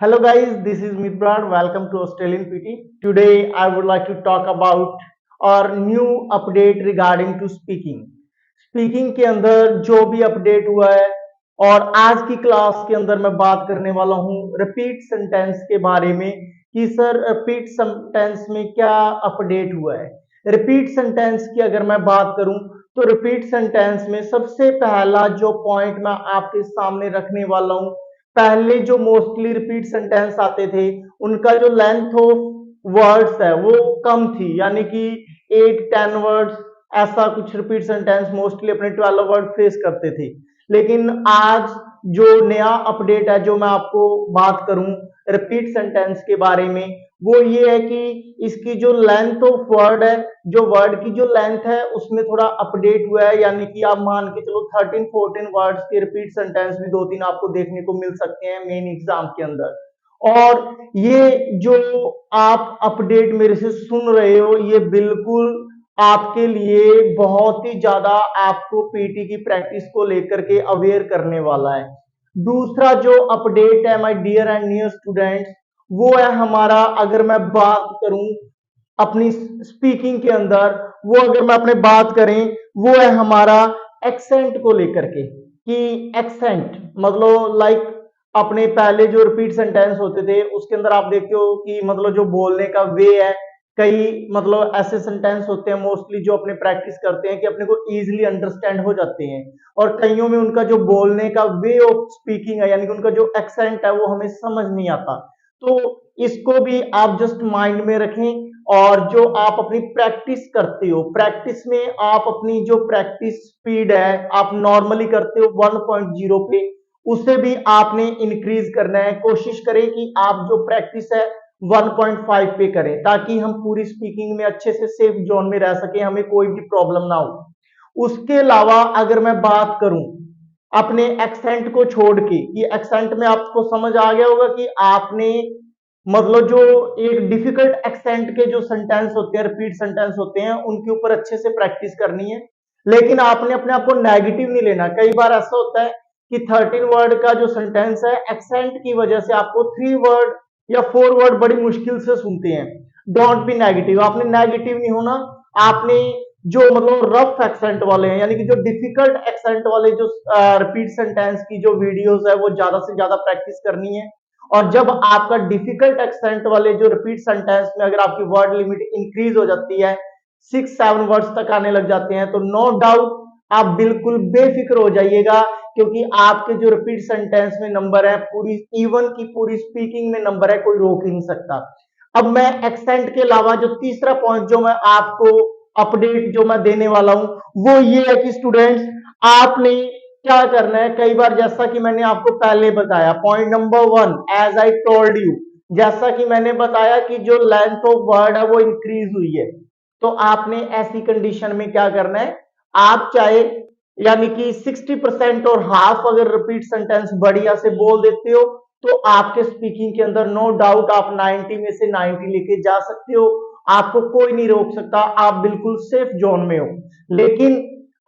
Hello guys, this is Midbrand. Welcome to Australian PT. Today I would like to talk about our new update regarding to speaking. Speaking के अंदर जो भी update हुआ है और आज की क्लास के अंदर मैं बात करने वाला हूँ रिपीट सेंटेंस के बारे में कि सर रिपीट सेंटेंस में क्या अपडेट हुआ है। रिपीट सेंटेंस की अगर मैं बात करूं तो रिपीट सेंटेंस में सबसे पहला जो पॉइंट मैं आपके सामने रखने वाला हूं, पहले जो मोस्टली रिपीट सेंटेंस आते थे उनका जो लेंथ ऑफ वर्ड्स है वो कम थी, यानी कि 8-10 वर्ड्स ऐसा कुछ रिपीट सेंटेंस मोस्टली अपने 12 वर्ड फेस करते थे। लेकिन आज जो नया अपडेट है जो मैं आपको बात करूं रिपीट सेंटेंस के बारे में, वो ये है कि इसकी जो लेंथ ऑफ वर्ड है, जो वर्ड की जो लेंथ है उसमें थोड़ा अपडेट हुआ है, यानी कि आप मान के चलो 13-14 वर्ड्स के रिपीट सेंटेंस भी 2-3 आपको देखने को मिल सकते हैं मेन एग्जाम के अंदर। और ये जो आप अपडेट मेरे से सुन रहे हो ये बिल्कुल आपके लिए बहुत ही ज्यादा आपको पीटी की प्रैक्टिस को लेकर के अवेयर करने वाला है। दूसरा जो अपडेट है my dear and near students, वो है हमारा, अगर मैं बात करूं अपनी स्पीकिंग के अंदर, वो अगर मैं अपने बात करें वो है हमारा एक्सेंट को लेकर के कि एक्सेंट मतलब लाइक अपने पहले जो रिपीट सेंटेंस होते थे उसके अंदर आप देखते हो कि मतलब जो बोलने का वे है, कई मतलब ऐसे सेंटेंस होते हैं मोस्टली जो अपने प्रैक्टिस करते हैं कि अपने को इजीली अंडरस्टैंड हो जाते हैं, और कईयों में उनका जो बोलने का वे ऑफ स्पीकिंग है यानी कि उनका जो एक्सेंट है वो हमें समझ नहीं आता। तो इसको भी आप जस्ट माइंड में रखें, और जो आप अपनी प्रैक्टिस करते हो, प्रैक्टिस में आप अपनी जो प्रैक्टिस स्पीड है आप नॉर्मली करते हो 1.0 पे, उसे भी आपने इंक्रीज करना है। कोशिश करें कि आप जो प्रैक्टिस है 1.5 पे करें ताकि हम पूरी स्पीकिंग में अच्छे से सेफ जोन में रह सकें, हमें कोई भी प्रॉब्लम ना हो। उसके अलावा अगर मैं बात करूं अपने एक्सेंट को छोड़ के, कि एक्सेंट में आपको समझ आ गया होगा कि आपने मतलब जो एक डिफिकल्ट एक्सेंट के जो सेंटेंस होते हैं, रिपीट सेंटेंस होते हैं, उनके ऊपर अच्छे से प्रैक्टिस करनी है। लेकिन आपने अपने आप को नेगेटिव नहीं लेना। कई बार ऐसा होता है कि 13 वर्ड का जो सेंटेंस है एक्सेंट की वजह से आपको 3 वर्ड या 4 वर्ड बड़ी मुश्किल से सुनते हैं। डोंट बी नेगेटिव, आपने नेगेटिव नहीं होना। आपने जो मतलब रफ एक्सेंट वाले हैं यानी कि जो डिफिकल्ट एक्सेंट वाले जो रिपीट सेंटेंस की जो वीडियोस है वो ज्यादा से ज्यादा प्रैक्टिस करनी है। और जब आपका डिफिकल्ट एक्सेंट वाले जो रिपीट सेंटेंस में अगर आपकी वर्ड लिमिट इंक्रीज हो जाती है, 6-7 वर्ड्स तक आने लग जाते हैं, तो नो डाउट आप बिल्कुल बेफिक्र हो जाइएगा, क्योंकि आपके जो रिपीट सेंटेंस में नंबर है पूरी इवन की पूरी स्पीकिंग में नंबर है, कोई रोक ही नहीं सकता। अब मैं एक्सेंट के अलावा जो तीसरा पॉइंट जो मैं आपको अपडेट जो मैं देने वाला हूं वो ये है कि स्टूडेंट्स आपने क्या करना है। कई बार जैसा कि मैंने आपको पहले बताया, point number 1, as I told you, जैसा कि मैंने बताया कि जो लेंथ ऑफ वर्ड है वो इंक्रीज हुई है, तो आपने ऐसी कंडीशन में क्या करना है, आप चाहे यानी कि 60% और हाफ अगर रिपीट सेंटेंस बढ़िया से बोल देते हो तो आपके स्पीकिंग के अंदर नो डाउट आप 90 में से 90 लेके जा सकते हो। आपको कोई नहीं रोक सकता, आप बिल्कुल सेफ जोन में हो। लेकिन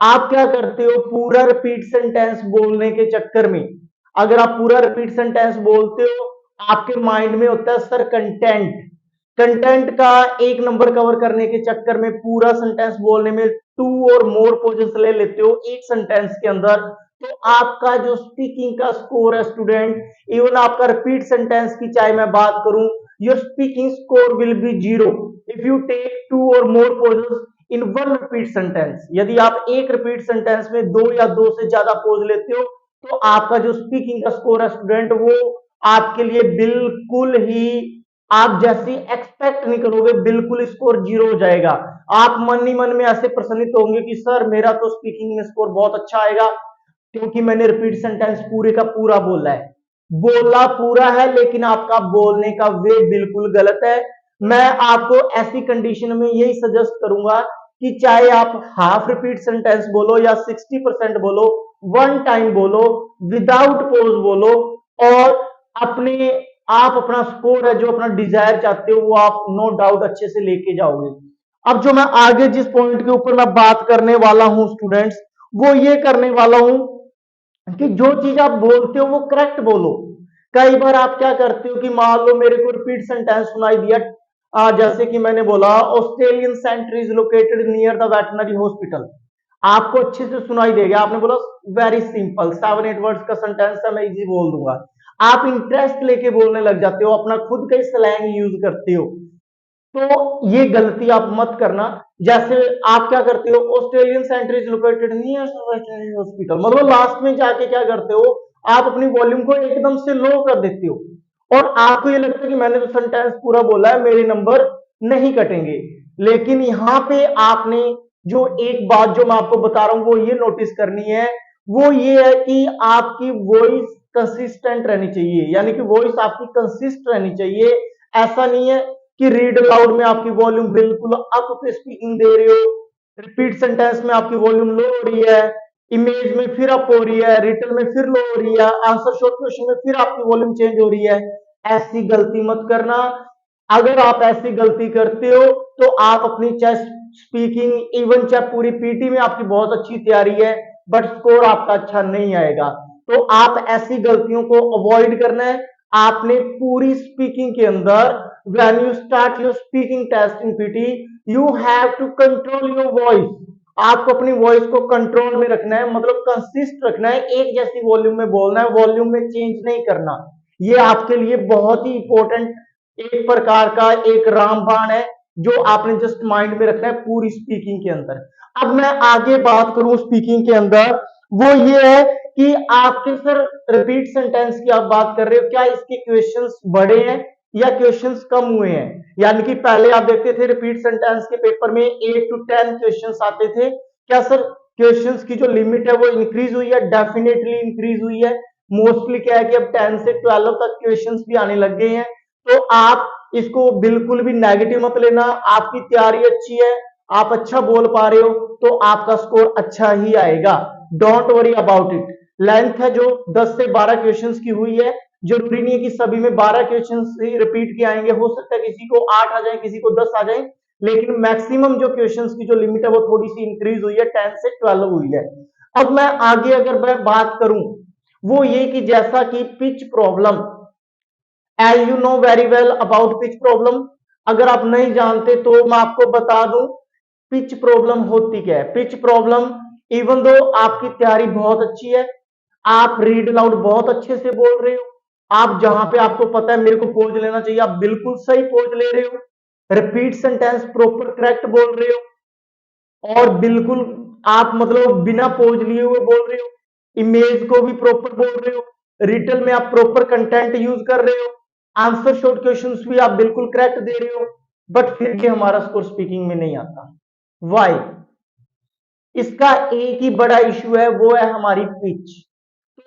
आप क्या करते हो, पूरा रिपीट सेंटेंस बोलने के चक्कर में, अगर आप पूरा रिपीट सेंटेंस बोलते हो आपके माइंड में होता है सर कंटेंट, कंटेंट का एक नंबर कवर करने के चक्कर में पूरा सेंटेंस बोलने में 2 और मोर पोजेस ले लेते हो एक सेंटेंस के अंदर, तो आपका जो स्पीकिंग का स्कोर है स्टूडेंट, इवन आपका रिपीट सेंटेंस की चाहे मैं बात करूं, your speaking score will be 0 if you take 2 or more pauses in one repeat sentence. यदि आप एक रिपीट सेंटेंस में 2 या 2 से ज्यादा पोज लेते हो तो आपका जो स्पीकिंग का स्कोर है स्टूडेंट वो आपके लिए बिल्कुल ही आप जैसी एक्सपेक्ट नहीं करोगे, बिल्कुल स्कोर 0 हो जाएगा। आप मन ही मन में ऐसे प्रसन्नित होंगे कि सर मेरा तो स्पीकिंग में स्कोर बहुत अच्छा आएगा क्योंकि मैंने रिपीट सेंटेंस पूरे का पूरा बोला है। बोला पूरा है लेकिन आपका बोलने का वे बिल्कुल गलत है। मैं आपको ऐसी कंडीशन में यही सजेस्ट करूंगा कि चाहे आप हाफ रिपीट सेंटेंस बोलो या 60% बोलो, वन टाइम बोलो, विदाउट पोज बोलो, और अपने आप अपना स्कोर है जो अपना डिजायर चाहते हो वो आप नो डाउट अच्छे से लेके जाओगे। अब जो मैं आगे जिस पॉइंट के ऊपर मैं बात करने वाला हूं स्टूडेंट्स, वो ये करने वाला हूं कि जो चीज आप बोलते हो वो करेक्ट बोलो। कई बार आप क्या करते हो कि मान लो मेरे को रिपीट सेंटेंस सुनाई दिया, जैसे कि मैंने बोला Australian centre is located near the veterinary hospital. आपको अच्छे से सुनाई देगा, आपने बोला वेरी सिंपल 7-8 वर्ड्स का सेंटेंस है, मैं इजी बोल दूंगा। आप इंटरेस्ट लेके बोलने लग जाते हो, अपना खुद का स्लैंग यूज करते हो, तो ये गलती आप मत करना। जैसे आप क्या करते हो, Australian centre is located near veterinary hospital, मतलब लास्ट में जाके क्या करते हो, आप अपनी वॉल्यूम को एकदम से लो कर देते हो, और आपको ये लगता है कि मैंने तो सेंटेंस पूरा बोला है, मेरे नंबर नहीं कटेंगे। लेकिन यहाँ पे आपने जो एक बात जो मैं आपको बता रहा हूं वो ये नोटिस करनी है, वो ये है कि आपकी वॉइस कंसिस्टेंट रहनी चाहिए, यानी कि वॉइस आपकी कंसिस्ट रहनी चाहिए। ऐसा नहीं है कि रीड अलाउड में आपकी वॉल्यूम बिल्कुल अप पे स्पीकिंग दे रहे हो, रिपीट सेंटेंस में आपकी वॉल्यूम लो हो रही है, इमेज में फिर अप हो रही है, रिटन में फिर लो हो रही है, आंसर शॉर्ट क्वेश्चन में फिर आपकी वॉल्यूम चेंज हो रही है। ऐसी गलती मत करना। अगर आप ऐसी गलती करते हो तो आप अपनी चाहे स्पीकिंग, इवन चाहे पूरी पीटी में आपकी बहुत अच्छी तैयारी है, बट स्कोर आपका अच्छा नहीं आएगा। तो आप ऐसी गलतियों को अवॉइड करना है। आपने पूरी स्पीकिंग के अंदर, when you start your speaking test in PT, you have to control your voice। आपको अपनी वॉइस को कंट्रोल में रखना है, मतलब कंसिस्ट रखना है, एक जैसी वॉल्यूम में बोलना है, वॉल्यूम में चेंज नहीं करना। ये आपके लिए बहुत ही इंपॉर्टेंट एक प्रकार का एक रामबाण है, जो आपने जस्ट माइंड में रखना है पूरी स्पीकिंग के अंदर। अब मैं आगे बात करूं स्पीकिंग के अंदर, वो ये है कि आपके सर रिपीट सेंटेंस की आप बात कर रहे हो, क्या इसके क्वेश्चंस बड़े हैं या क्वेश्चंस कम हुए हैं? यानी कि पहले आप देखते थे रिपीट सेंटेंस के पेपर में 8 to 10 क्वेश्चंस आते थे, क्या सर क्वेश्चंस की जो लिमिट है वो इंक्रीज हुई है? डेफिनेटली इंक्रीज हुई है। मोस्टली क्या है कि अब 10 से 12 तक क्वेश्चंस भी आने लग गए हैं। तो आप इसको बिल्कुल भी नेगेटिव मत लेना, आपकी तैयारी अच्छी है, आप अच्छा बोल पा रहे हो, तो आपका स्कोर अच्छा ही आएगा। Don't worry about it. Length है जो 10 से 12 क्वेश्चंस की हुई है, जरूरी नहीं है कि सभी में 12 क्वेश्चन ही रिपीट के आएंगे, हो सकता है किसी को 8 आ जाए, किसी को 10 आ जाए, लेकिन मैक्सिमम जो क्वेश्चंस की जो लिमिट है वो थोड़ी सी इंक्रीज हुई है, 10 से 12 हुई है। अब मैं आगे अगर मैं बात करूं, वो ये कि जैसा कि pitch problem, as you know very well about pitch problem, अगर आप नहीं जानते तो मैं आपको बता दूं पिच प्रॉब्लम होती क्या है। पिच प्रॉब्लम, इवन दो आपकी तैयारी बहुत अच्छी है, आप रीड अलाउड बहुत अच्छे से बोल रहे हो, आप जहां पे आपको पता है मेरे को पोज लेना चाहिए, आप बिल्कुल सही पोज ले रहे हो, रिपीट सेंटेंस प्रॉपर करेक्ट बोल रहे हो, और बिल्कुल आप मतलब बिना पोज लिए हुए बोल रहे हो, इमेज को भी प्रॉपर बोल रहे हो, रिटन में आप प्रॉपर कंटेंट यूज कर रहे हो, आंसर शॉर्ट क्वेश्चंस भी आप बिल्कुल करेक्ट दे रहे हो, बट फिर भी हमारा स्कोर स्पीकिंग में नहीं आता। वाई? इसका एक ही बड़ा इश्यू है, वो है हमारी पिच।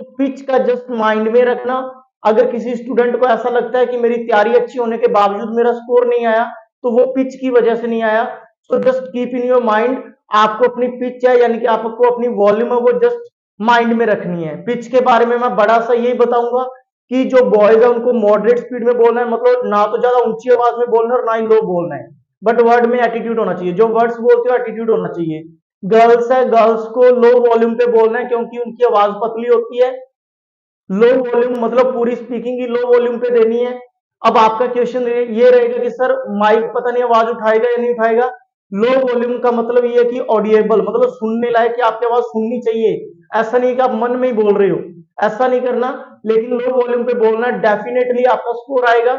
तो पिच का जस्ट माइंड में रखना। अगर किसी स्टूडेंट को ऐसा लगता है कि मेरी तैयारी अच्छी होने के बावजूद मेरा स्कोर नहीं आया, तो वो पिच की वजह से नहीं आया। So just keep in your mind, आपको अपनी पिच है यानी कि आपको अपनी वॉल्यूम है वो जस्ट माइंड में रखनी है। पिच के बारे में मैं बड़ा सा यही बताऊंगा कि जो बॉयज है उनको मॉडरेट स्पीड में बोलना है, मतलब ना तो ज्यादा ऊंची आवाज में बोलना है और ना ही लो बोलना है, बट वर्ड में एटीट्यूड होना चाहिए, जो वर्ड्स बोलते हो एटीट्यूड होना चाहिए। गर्ल्स है, गर्ल्स को लो वॉल्यूम पे बोलना है क्योंकि उनकी आवाज पतली होती है, लो वॉल्यूम मतलब पूरी स्पीकिंग ही लो वॉल्यूम पे देनी है। अब आपका क्वेश्चन ये रहेगा कि सर माइक पता नहीं आवाज उठाएगा या नहीं उठाएगा। लो वॉल्यूम का मतलब ये है कि ऑडिएबल, मतलब सुनने लायक, कि आपकी आवाज सुननी चाहिए, ऐसा नहीं कि आप मन में ही बोल रहे हो, ऐसा नहीं करना। लेकिन लो वॉल्यूम पे बोलना, डेफिनेटली आपका स्कोर आएगा।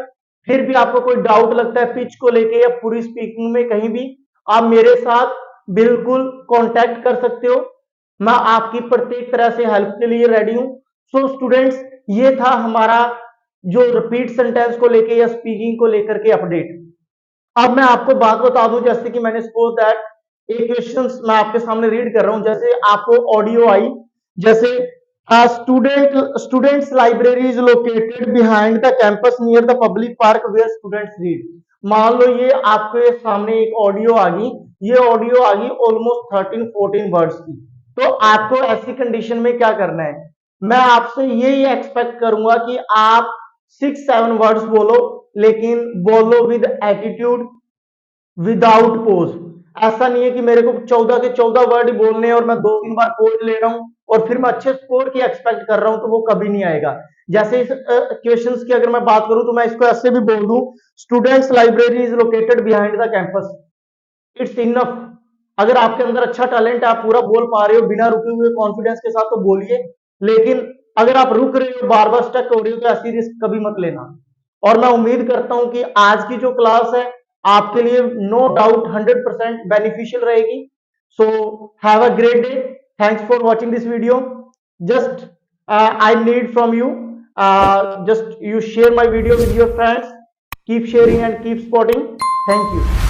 फिर भी आपको कोई डाउट लगता है पिच को लेके या पूरी स्पीकिंग में कहीं भी, आप मेरे साथ बिल्कुल कांटेक्ट कर सकते हो, मैं आपकी प्रत्येक तरह से हेल्प के लिए रेडी हूं। सो स्टूडेंट्स, ये था हमारा जो रिपीट सेंटेंस को लेके या स्पीकिंग को लेकर के अपडेट। अब मैं आपको बात बता दूं, जैसे कि मैंने सपोज दैट एक क्वेश्चन मैं आपके सामने रीड कर रहा हूं, जैसे आपको ऑडियो आई, जैसे students library is located behind the campus near the public park where students read. मान लो ये आपके सामने एक ऑडियो आ गई, ये ऑडियो आ गई ऑलमोस्ट 13-14 वर्ड्स की। तो आपको ऐसी कंडीशन में क्या करना है, मैं आपसे यही एक्सपेक्ट करूंगा कि आप 6-7 वर्ड्स बोलो, लेकिन बोलो विद एटीट्यूड, विदाउट पोज। ऐसा नहीं है कि मेरे को 14 के 14 वर्ड ही बोलने हैं और मैं 2-3 बार कोड ले रहा हूं और फिर मैं अच्छे स्कोर की एक्सपेक्ट कर रहा हूं, तो वो कभी नहीं आएगा। जैसे इस क्वेश्चंस की अगर मैं बात करूं तो मैं इसको ऐसे भी बोल दूं, students library is located behind the campus. It's enough. अगर आपके अंदर अच्छा टैलेंट है, आप पूरा बोल पा रहे हो बिना रुके हुए कॉन्फिडेंस के साथ, तो बोलिए। लेकिन अगर आप रुक रहे हो, बार बार स्टक हो रहे हो, तो ऐसी रिस्क कभी मत लेना। और मैं उम्मीद करता हूं कि आज की जो क्लास है आपके लिए नो डाउट 100% बेनिफिशियल रहेगी। So have a great day. Thanks for watching this video. Just I need from you, just you share my video with your friends. Keep sharing and keep supporting. Thank you.